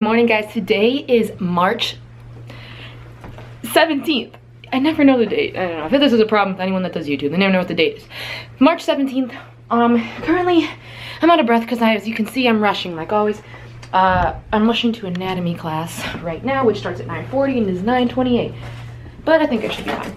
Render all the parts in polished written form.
Morning, guys. Today is March 17th. I never know the date. I don't know. I think this is a problem with anyone that does YouTube. They never know what the date is. March 17th. Currently, I'm out of breath because as you can see, I'm rushing like always. I'm rushing to anatomy class right now, which starts at 9:40 and is 9:28. But I think I should be fine.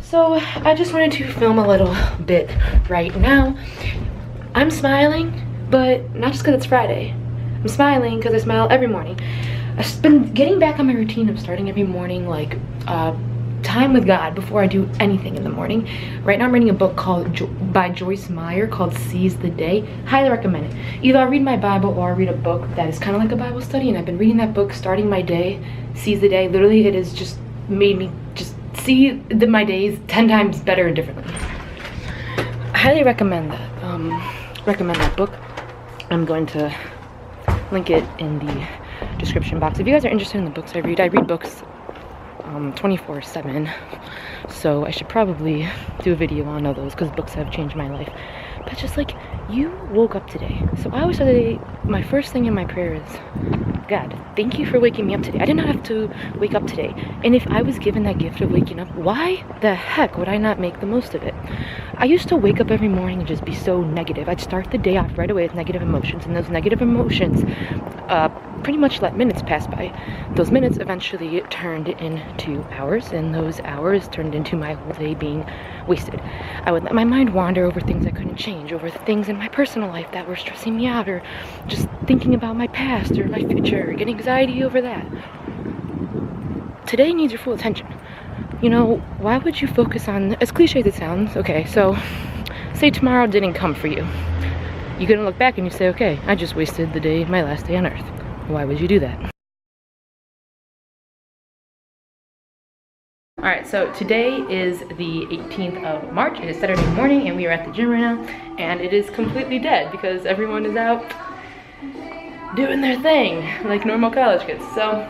So I just wanted to film a little bit right now. I'm smiling, but not just because it's Friday. I'm smiling because I smile every morning. I've been getting back on my routine of starting every morning, like time with God before I do anything in the morning. Right now I'm reading a book by Joyce Meyer called Seize the Day. Highly recommend it. Either I'll read my Bible or I'll read a book that is kind of like a Bible study, and I've been reading that book, starting my day, Seize the Day. Literally, it has just made me just see my days 10 times better and differently. I highly recommend that book. I'm going to link it in the description box. If you guys are interested in the books I read books 24/7, so I should probably do a video on all those because books have changed my life. But just like, you woke up today, so I always say my first thing in my prayer is, God, thank you for waking me up today. I did not have to wake up today, and if I was given that gift of waking up, why the heck would I not make the most of it? I used to wake up every morning and just be so negative. I'd start the day off right away with negative emotions, and those negative emotions pretty much let minutes pass by. Those minutes eventually turned into hours, and those hours turned into my whole day being wasted. I would let my mind wander over things I couldn't change, over things in my personal life that were stressing me out, or just thinking about my past or my future, or getting anxiety over that. Today needs your full attention. You know, why would you focus on, as cliche as it sounds, okay, so say tomorrow didn't come for you. You're gonna look back and you say, okay, I just wasted the day, my last day on earth. Why would you do that? Alright, so today is the 18th of March. It is Saturday morning and we are at the gym right now, and it is completely dead because everyone is out doing their thing like normal college kids. So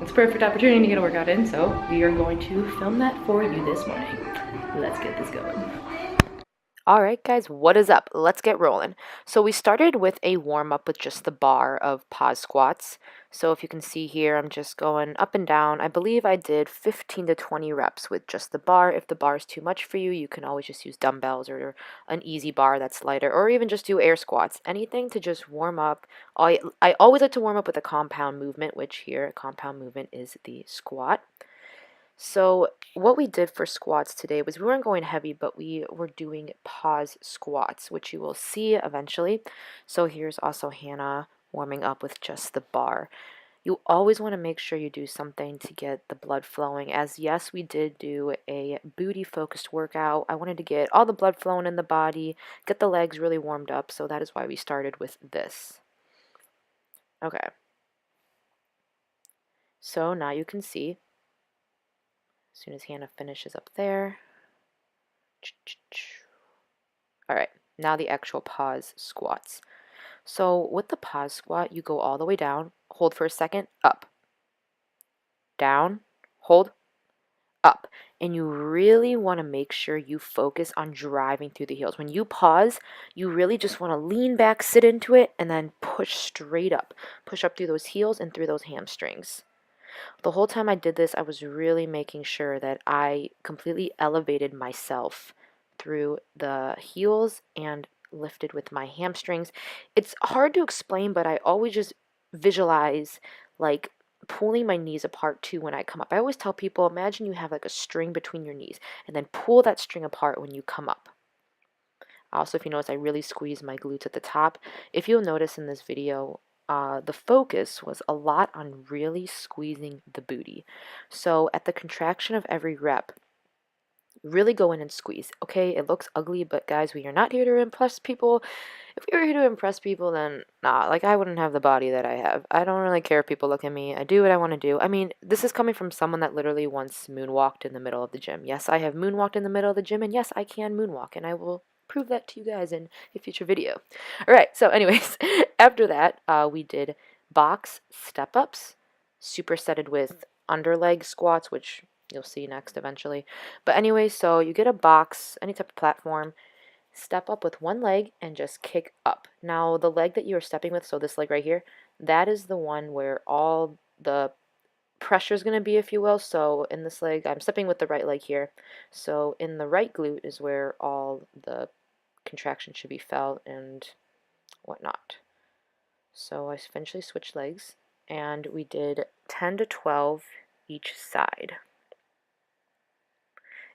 it's a perfect opportunity to get a workout in, so we are going to film that for you this morning. Let's get this going. Alright guys, what is up? Let's get rolling. So we started with a warm-up with just the bar of pause squats. So if you can see here, I'm just going up and down. I believe I did 15 to 20 reps with just the bar. If the bar is too much for you, you can always just use dumbbells or an easy bar that's lighter, or even just do air squats. Anything to just warm up. I always like to warm up with a compound movement, which here, a compound movement is the squat. So what we did for squats today was we weren't going heavy, but we were doing pause squats, which you will see eventually. So here's also Hanna warming up with just the bar. You always want to make sure you do something to get the blood flowing, as yes, we did do a booty focused workout. I wanted to get all the blood flowing in the body, get the legs really warmed up, so that is why we started with this. Okay. So now you can see, as soon as Hanna finishes up there. Alright, now the actual pause squats. So with the pause squat, you go all the way down, hold for a second, up, down, hold, up. And you really want to make sure you focus on driving through the heels. When you pause, you really just want to lean back, sit into it, and then push straight up. Push up through those heels and through those hamstrings. The whole time I did this, I was really making sure that I completely elevated myself through the heels and lifted with my hamstrings. It's hard to explain, but I always just visualize like pulling my knees apart too when I come up. I always tell people, imagine you have like a string between your knees and then pull that string apart when you come up. Also, if you notice, I really squeeze my glutes at the top. If you'll notice in this video, the focus was a lot on really squeezing the booty. So at the contraction of every rep, really go in and squeeze. Okay, it looks ugly, but guys, we are not here to impress people. If we were here to impress people, then nah, like I wouldn't have the body that I have. I don't really care if people look at me. I do what I want to do. I mean, this is coming from someone that literally once moonwalked in the middle of the gym. Yes, I have moonwalked in the middle of the gym, and yes, I can moonwalk, and I will prove that to you guys in a future video. Alright, so anyways, after that, we did box step-ups, supersetted with underleg squats, which you'll see next eventually. But anyway, so you get a box, any type of platform, step up with one leg and just kick up. Now, the leg that you are stepping with, so this leg right here, that is the one where all the pressure is going to be, if you will. So in this leg, I'm stepping with the right leg here. So in the right glute is where all the contraction should be felt and whatnot. So I eventually switched legs, and we did 10 to 12 each side.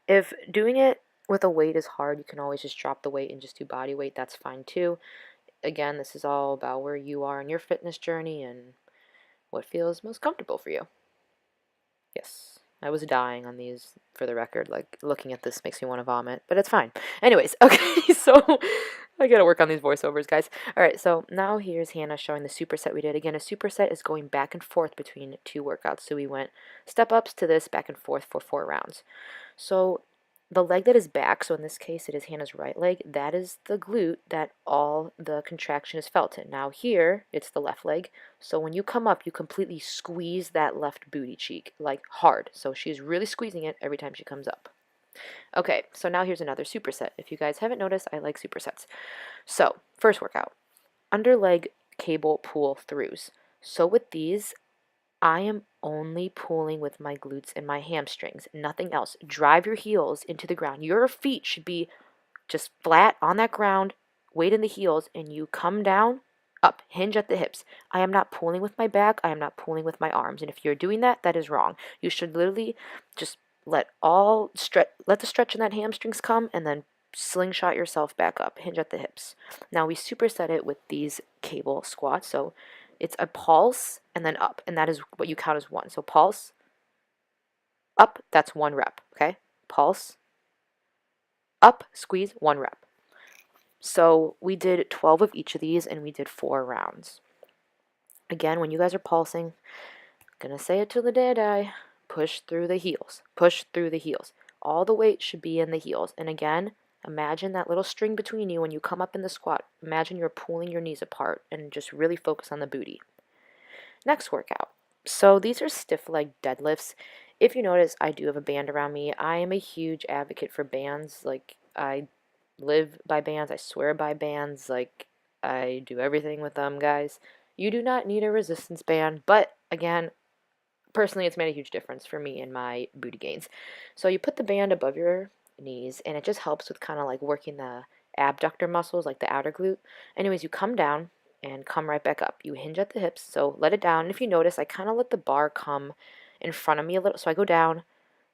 If doing it with a weight is hard, you can always just drop the weight and just do body weight. That's fine too. Again, this is all about where you are in your fitness journey and what feels most comfortable for you. Yes, I was dying on these, for the record. Like, looking at this makes me want to vomit, but it's fine. Anyways, okay, so I gotta work on these voiceovers, guys. All right, so now here's Hanna showing the superset we did. Again, a superset is going back and forth between two workouts. So we went step ups to this back and forth for 4 rounds. So the leg that is back, so in this case it is Hanna's right leg, that is the glute that all the contraction is felt in. Now here, it's the left leg, so when you come up, you completely squeeze that left booty cheek, like hard. So she's really squeezing it every time she comes up. Okay, so now here's another superset. If you guys haven't noticed, I like supersets. So, first workout, under leg cable pull throughs. So with these, I am only pulling with my glutes and my hamstrings, nothing else. Drive your heels into the ground. Your feet should be just flat on that ground, weight in the heels, and you come down, up, hinge at the hips. I am not pulling with my back. I am not pulling with my arms. And if you're doing that, that is wrong. You should literally just let the stretch in that hamstrings come, and then slingshot yourself back up, hinge at the hips. Now we superset it with these cable squats. So it's a pulse and then up, and that is what you count as one. So pulse, up, that's 1 rep, okay? Pulse, up, squeeze, 1 rep. So we did 12 of each of these, and we did 4 rounds. Again, when you guys are pulsing, I'm gonna say it till the day I die, push through the heels, push through the heels. All the weight should be in the heels. And again, imagine that little string between you when you come up in the squat. Imagine you're pulling your knees apart and just really focus on the booty. Next workout. So these are stiff leg deadlifts. If you notice, I do have a band around me. I am a huge advocate for bands. Like, I live by bands. I swear by bands. Like, I do everything with them, guys. You do not need a resistance band, but again, personally, it's made a huge difference for me in my booty gains. So you put the band above your knees, and it just helps with kind of like working the abductor muscles, like the outer glute. Anyways, you come down and come right back up. You hinge at the hips, so let it down. And if you notice, I kind of let the bar come in front of me a little. So I go down,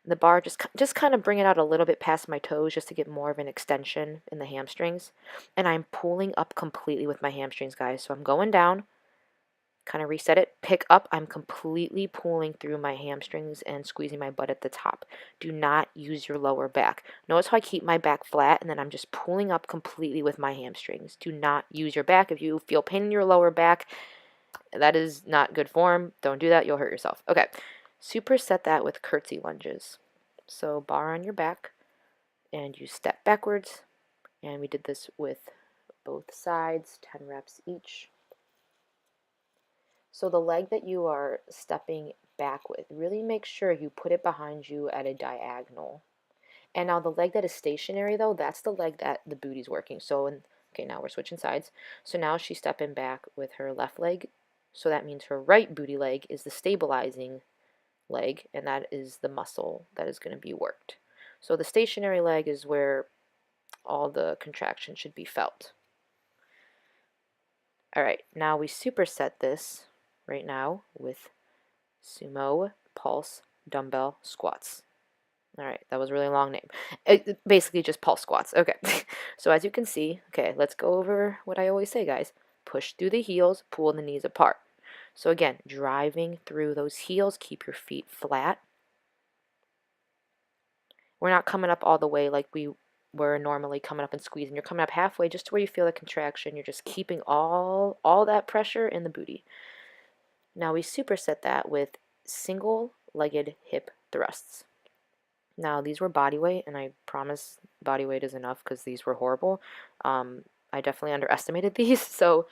the bar just kind of bring it out a little bit past my toes just to get more of an extension in the hamstrings. And I'm pulling up completely with my hamstrings, guys. So I'm going down, kind of reset it, pick up. I'm completely pulling through my hamstrings and squeezing my butt at the top. Do not use your lower back. Notice how I keep my back flat, and then I'm just pulling up completely with my hamstrings. Do not use your back. If you feel pain in your lower back, that is not good form. Don't do that. You'll hurt yourself. Okay, superset that with curtsy lunges. So bar on your back, and you step backwards, and we did this with both sides, 10 reps each. So the leg that you are stepping back with, really make sure you put it behind you at a diagonal. And now the leg that is stationary, though, that's the leg that the booty's working. So, okay, now we're switching sides. So now she's stepping back with her left leg. So that means her right booty leg is the stabilizing leg, and that is the muscle that is going to be worked. So the stationary leg is where all the contraction should be felt. All right, now we superset this right now with sumo pulse dumbbell squats. All right, that was a really long name. Basically just pulse squats. Okay, so as you can see, okay, let's go over what I always say, guys. Push through the heels, pull the knees apart. So again, driving through those heels, keep your feet flat. We're not coming up all the way like we were normally coming up and squeezing. You're coming up halfway just to where you feel the contraction. You're just keeping all that pressure in the booty. Now we superset that with single-legged hip thrusts. Now these were body weight, and I promise body weight is enough because these were horrible. I definitely underestimated these, so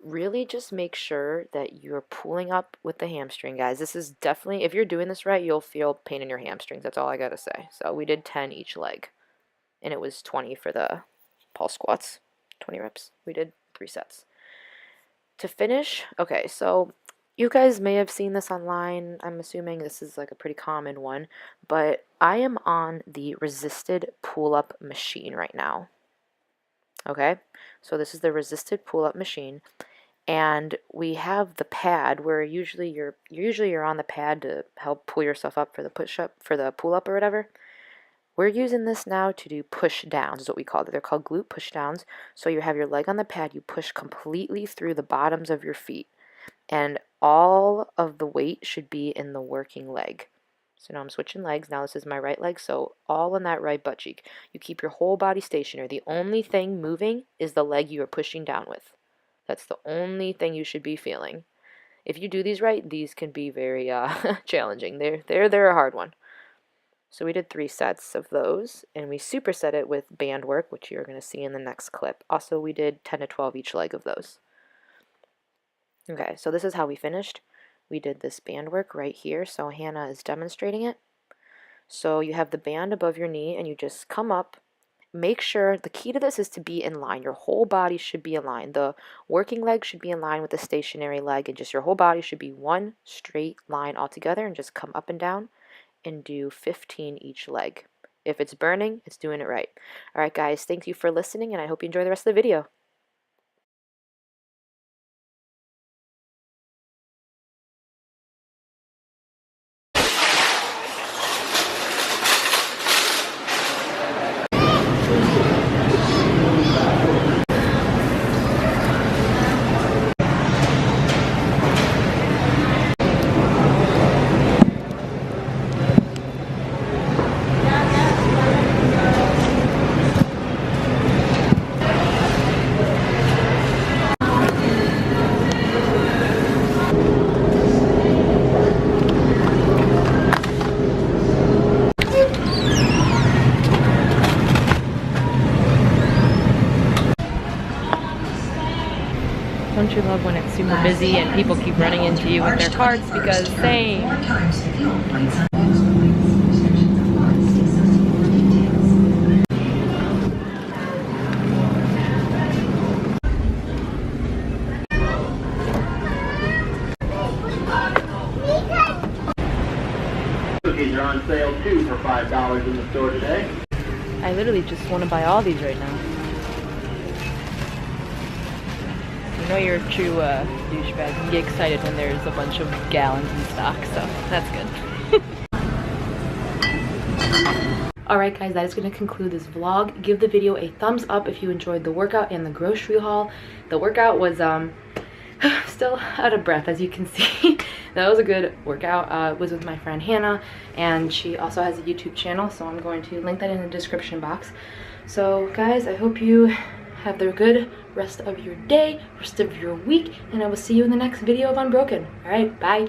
really just make sure that you're pulling up with the hamstring, guys. This is definitely, if you're doing this right, you'll feel pain in your hamstrings. That's all I gotta say. So we did 10 each leg, and it was 20 for the pulse squats, 20 reps. We did 3 sets. To finish, okay, so you guys may have seen this online. I'm assuming this is like a pretty common one, but I am on the resisted pull-up machine right now. Okay, so this is the resisted pull-up machine, and we have the pad where usually you're on the pad to help pull yourself up for the push-up, for the pull-up or whatever. We're using this now to do push downs, is what we call it. They're called glute push downs. So you have your leg on the pad, you push completely through the bottoms of your feet, and all of the weight should be in the working leg. So now I'm switching legs. Now this is my right leg, so all in that right butt cheek. You keep your whole body stationary. The only thing moving is the leg you are pushing down with. That's the only thing you should be feeling. If you do these right, these can be very challenging. They're a hard one. So we did 3 sets of those, and we superset it with band work, which you're going to see in the next clip. Also, we did 10 to 12 each leg of those. Okay, so this is how we finished. We did this band work right here, so Hanna is demonstrating it. So you have the band above your knee, and you just come up. Make sure, the key to this is to be in line. Your whole body should be in line. The working leg should be in line with the stationary leg, and just your whole body should be one straight line altogether, and just come up and down and do 15 each leg. If it's burning, it's doing it right. All right, guys, thank you for listening, and I hope you enjoy the rest of the video. Don't you love when it's super busy and people keep running into you with their carts because same. Cookies are on sale too for $5 in the store today. I literally just want to buy all these right now. You know you're a true douchebag. You get excited when there's a bunch of gallons in stock, so that's good. Alright guys, that is going to conclude this vlog. Give the video a thumbs up if you enjoyed the workout and the grocery haul. The workout was still out of breath, as you can see. That was a good workout. It was with my friend Hanna, and she also has a YouTube channel, so I'm going to link that in the description box. So guys, I hope you have the good rest of your day, rest of your week, and I will see you in the next video of Unbroken. Alright, bye.